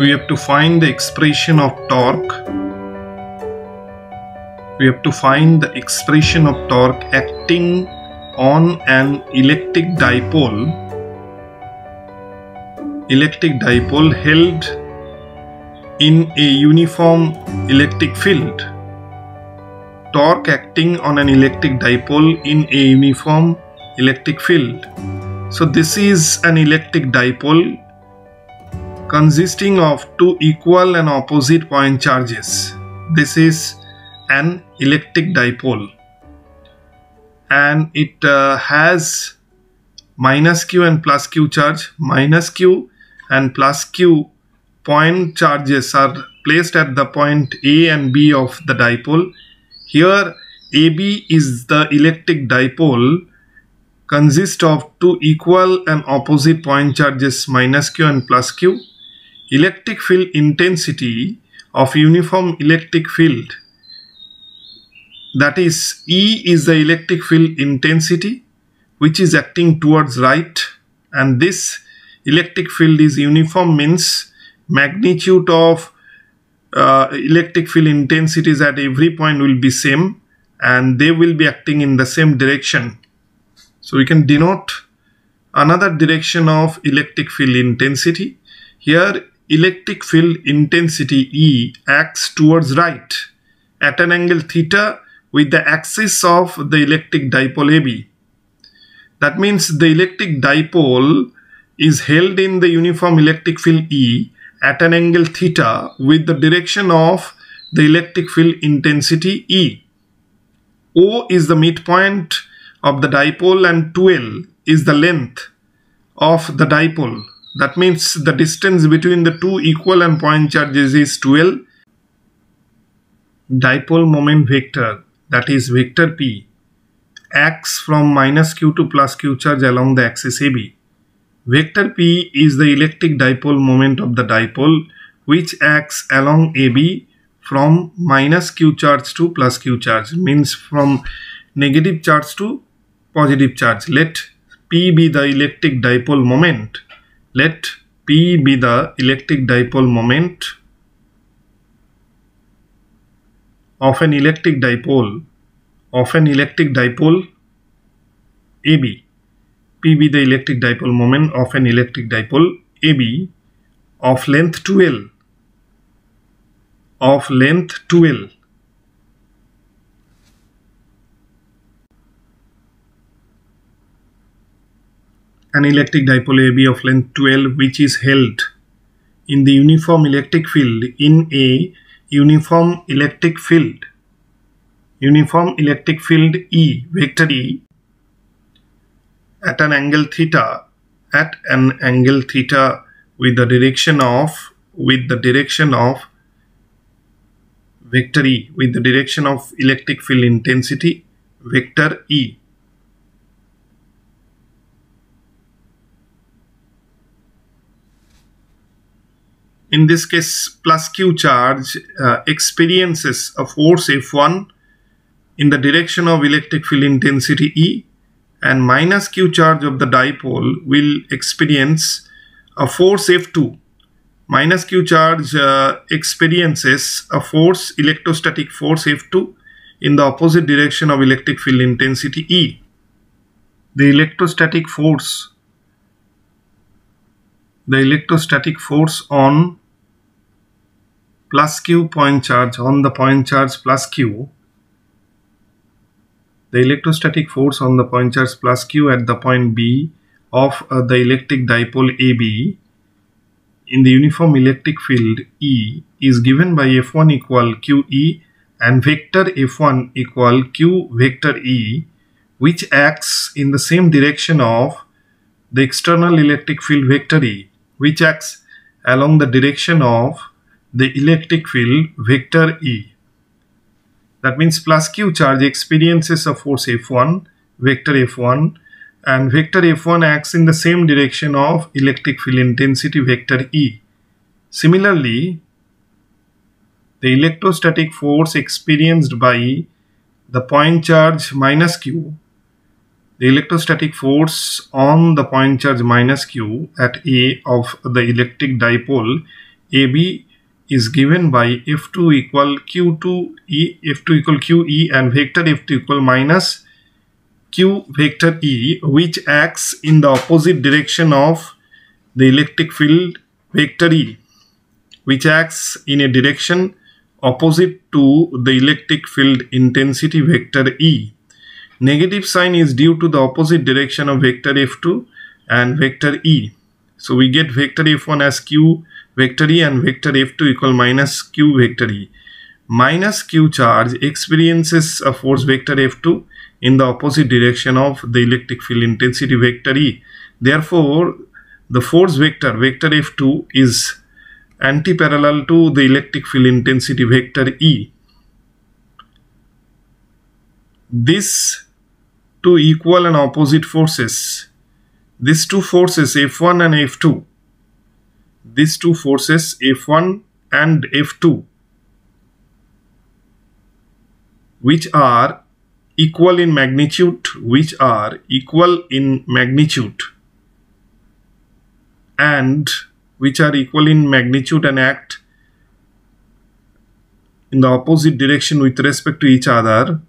we have to find the expression of torque. We have to find the expression of torque acting on an electric dipole held in a uniform electric field. Torque acting on an electric dipole in a uniform electric field. So this is an electric dipole consisting of two equal and opposite point charges. This is an electric dipole, and it has minus q and plus q charge. Minus q and plus q point charges are placed at the point A and B of the dipole. Here AB is the electric dipole, consists of two equal and opposite point charges minus q and plus q. Electric field intensity of uniform electric field, that is E, is the electric field intensity which is acting towards right, and this electric field is uniform, means magnitude of electric field intensities at every point will be same and they will be acting in the same direction. So we can denote another direction of electric field intensity. Here electric field intensity E acts towards right at an angle theta with the axis of the electric dipole AB. That means the electric dipole is held in the uniform electric field E at an angle theta with the direction of the electric field intensity E. O is the midpoint of the dipole and 2L is the length of the dipole. That means the distance between the two equal and point charges is 2L. Dipole moment vector, that is vector P, acts from minus q to plus q charge along the axis AB. Vector P is the electric dipole moment of the dipole which acts along AB from minus q charge to plus q charge, means from negative charge to positive charge. Let P be the electric dipole moment. Let P be the electric dipole moment of an electric dipole AB. P be the electric dipole moment of an electric dipole AB of length 2L. An electric dipole AB of length 2L which is held in the uniform electric field in a uniform electric field E, vector E, at an angle theta with the direction of vector E, with the direction of electric field intensity vector E. In this case, plus q charge experiences a force F1 in the direction of electric field intensity E, and minus q charge of the dipole will experience a force F2. Minus q charge experiences a force, electrostatic force F2 in the opposite direction of electric field intensity E. The electrostatic force on plus q point charge, on the point charge plus q, the electrostatic force on the point charge plus q at the point B of the electric dipole AB in the uniform electric field E is given by F1 equal QE and vector F1 equal Q vector E, which acts in the same direction of the external electric field vector E, which acts along the direction of the electric field vector E. That means plus q charge experiences a force F1, vector F1, and vector F1 acts in the same direction of electric field intensity vector E. Similarly, the electrostatic force experienced by the point charge minus q, the electrostatic force on the point charge minus q at A of the electric dipole AB is given by F2 equal Q2E, F2 equal QE, and vector F2 equal minus Q vector E, which acts in the opposite direction of the electric field vector E, which acts in a direction opposite to the electric field intensity vector E. Negative sign is due to the opposite direction of vector F2 and vector E. So we get vector F1 as Q vector E and vector F2 equal minus Q vector E. Minus Q charge experiences a force vector F2 in the opposite direction of the electric field intensity vector E. Therefore, the force vector F2 is antiparallel to the electric field intensity vector E. These two equal and opposite forces, these two forces F1 and F2, these two forces F1 and F2, which are equal in magnitude, and act in the opposite direction with respect to each other.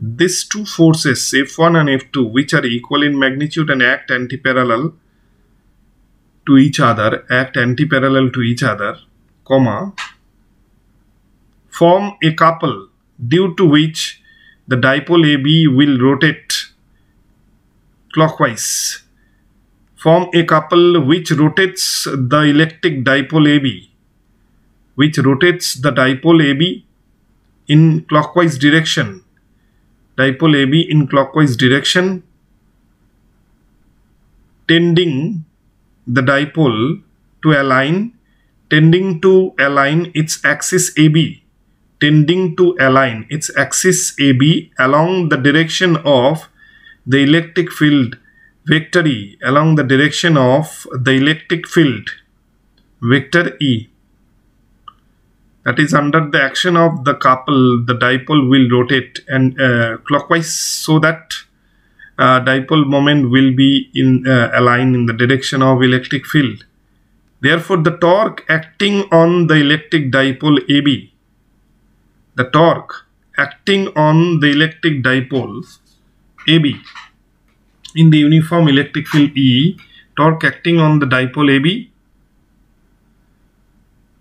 These two forces F1 and F2, which are equal in magnitude and act antiparallel to each other, comma, form a couple due to which the dipole AB will rotate clockwise. Form a couple which rotates the electric dipole AB, in clockwise direction. Tending the dipole to align its axis AB, along the direction of the electric field vector E, That is, under the action of the couple, the dipole will rotate and clockwise, so that dipole moment will be aligned in the direction of electric field. Therefore, the torque acting on the electric dipole AB, in the uniform electric field E, torque acting on the dipole AB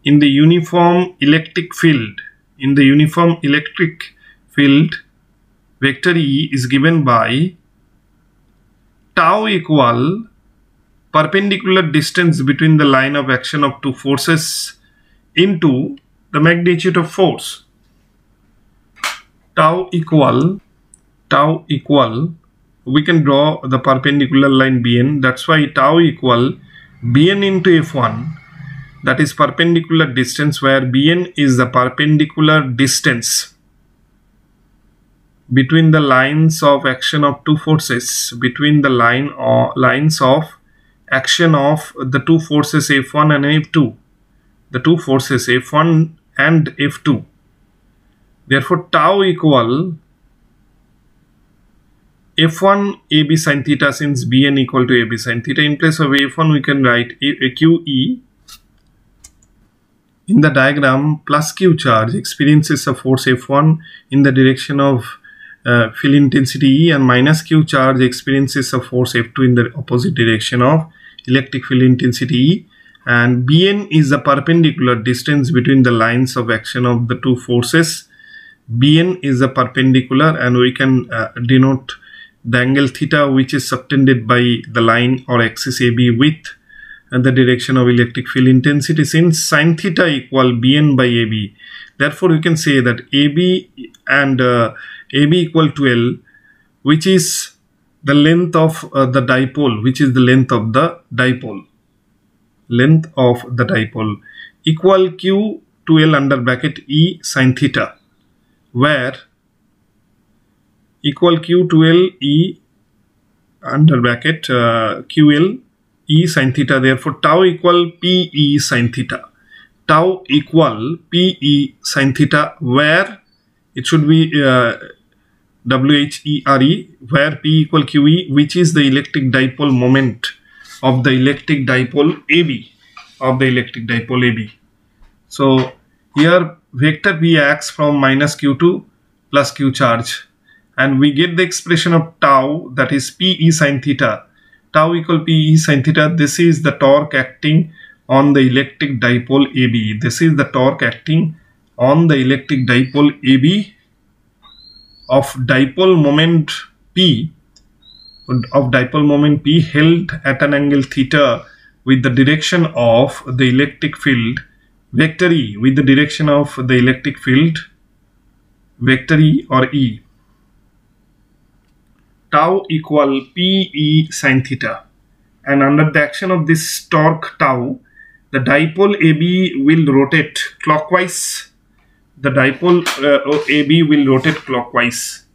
in the uniform electric field, vector E is given by tau equal perpendicular distance between the line of action of two forces into the magnitude of force. Tau equal, we can draw the perpendicular line BN. That's why tau equal BN into F1, that is perpendicular distance, where BN is the perpendicular distance between the lines of action of two forces, lines of action of the two forces F1 and F2, Therefore, tau equal F1 AB sin theta, since BN equal to AB sin theta. In place of F1, we can write QE. In the diagram, plus Q charge experiences a force F1 in the direction of field intensity E, and minus Q charge experiences a force F2 in the opposite direction of electric field intensity E. And BN is the perpendicular distance between the lines of action of the two forces. BN is the perpendicular, and we can denote the angle theta, which is subtended by the line or axis AB with the direction of electric field intensity, since sin theta equal BN by AB. Therefore, we can say that AB and AB equal to L, which is the length of the dipole, equal Q to L under bracket E sin theta, where equal Q to L E under bracket QL E sin theta. Therefore, tau equal PE sin theta. Where it should be WHERE, where P equal QE, which is the electric dipole moment of the electric dipole AB. of the electric dipole AB. So here vector P acts from minus q to plus q charge, and we get the expression of tau, that is P E sin theta. Tau equal P E sin theta. This is the torque acting on the electric dipole AB. This is the torque acting on the electric dipole AB of dipole moment P, held at an angle theta with the direction of the electric field vector E, with the direction of the electric field vector E or E. Tau equal P E sin theta, and under the action of this torque tau, the dipole AB will rotate clockwise. The dipole AB will rotate clockwise.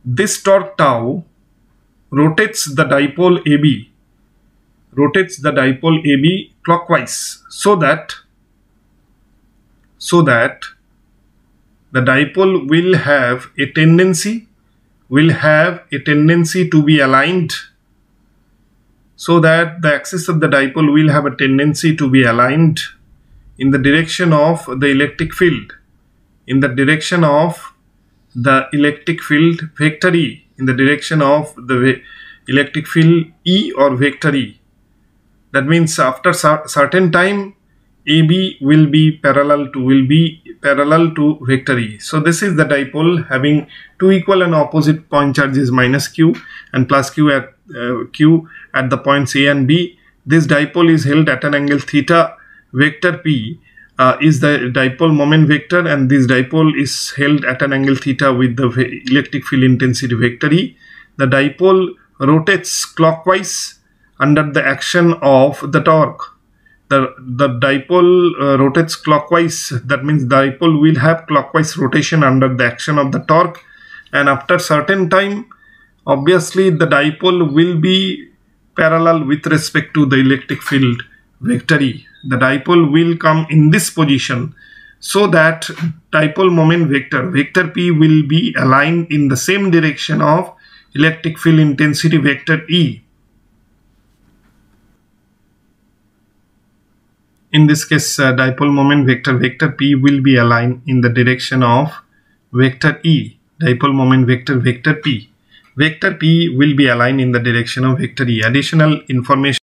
This torque tau rotates the dipole AB, clockwise, so that the dipole will have a tendency to be aligned, so that the axis of the dipole will have a tendency to be aligned in the direction of the electric field, vector E, in the direction of the electric field E or vector E. That means after certain time AB will be parallel to vector E. So this is the dipole having two equal and opposite point charges minus q and plus q at the points A and B. This dipole is held at an angle theta. Vector P is the dipole moment vector, and this dipole is held at an angle theta with the electric field intensity vector E. The dipole rotates clockwise under the action of the torque. The dipole rotates clockwise. That means the dipole will have clockwise rotation under the action of the torque, and after certain time, obviously the dipole will be parallel with respect to the electric field vector E. The dipole will come in this position, so that dipole moment vector P will be aligned in the same direction of electric field intensity vector E. In this case, dipole moment vector P will be aligned in the direction of vector E. Dipole moment vector P. Vector P will be aligned in the direction of vector E. Additional information.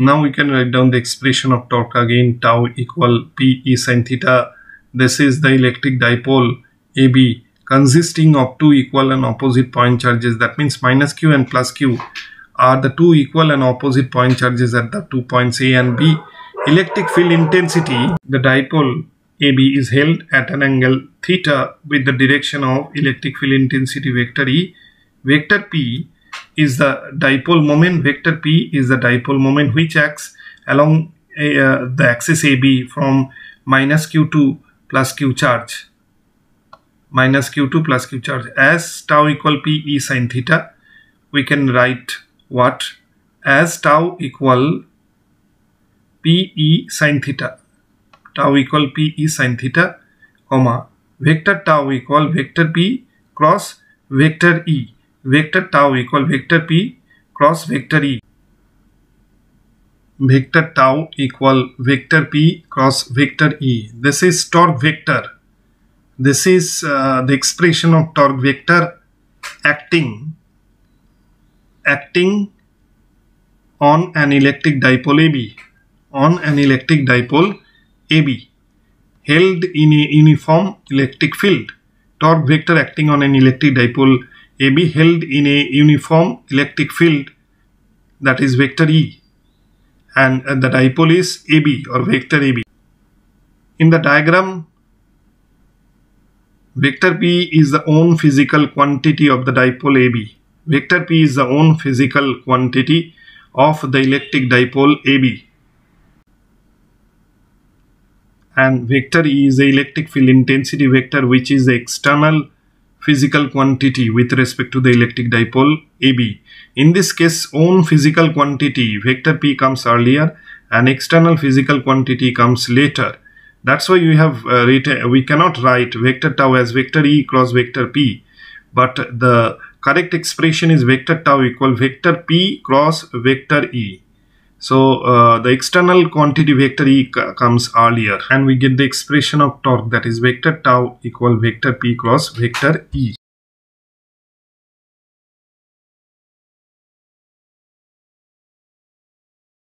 Now we can write down the expression of torque again. Tau equal P E sin theta. This is the electric dipole AB consisting of two equal and opposite point charges. That means minus q and plus q are the two equal and opposite point charges at the 2 points A and B. Electric field intensity, the dipole AB is held at an angle theta with the direction of electric field intensity vector E. Vector P is the dipole moment. Vector P is the dipole moment which acts along the axis AB from minus q to plus q charge. As tau equal P E sin theta, we can write what as tau equal P E sin theta. Tau equal P E sin theta, comma, vector tau equal vector P cross vector E. Vector tau equal vector P cross vector E. Vector tau equal vector P cross vector E. This is torque vector. This is the expression of torque vector acting on an electric dipole AB. Held in a uniform electric field. Torque vector acting on an electric dipole AB held in a uniform electric field, that is vector E, and the dipole is AB or vector AB. In the diagram, vector P is the own physical quantity of the dipole AB. Vector P is the own physical quantity of the electric dipole AB. And vector E is the electric field intensity vector, which is the external physical quantity with respect to the electric dipole AB. In this case, own physical quantity, vector P comes earlier and external physical quantity comes later. That's why we have we cannot write vector tau as vector E cross vector P, but the correct expression is vector tau equal vector P cross vector E. So the external quantity vector E comes earlier, and we get the expression of torque, that is vector tau equal vector P cross vector E.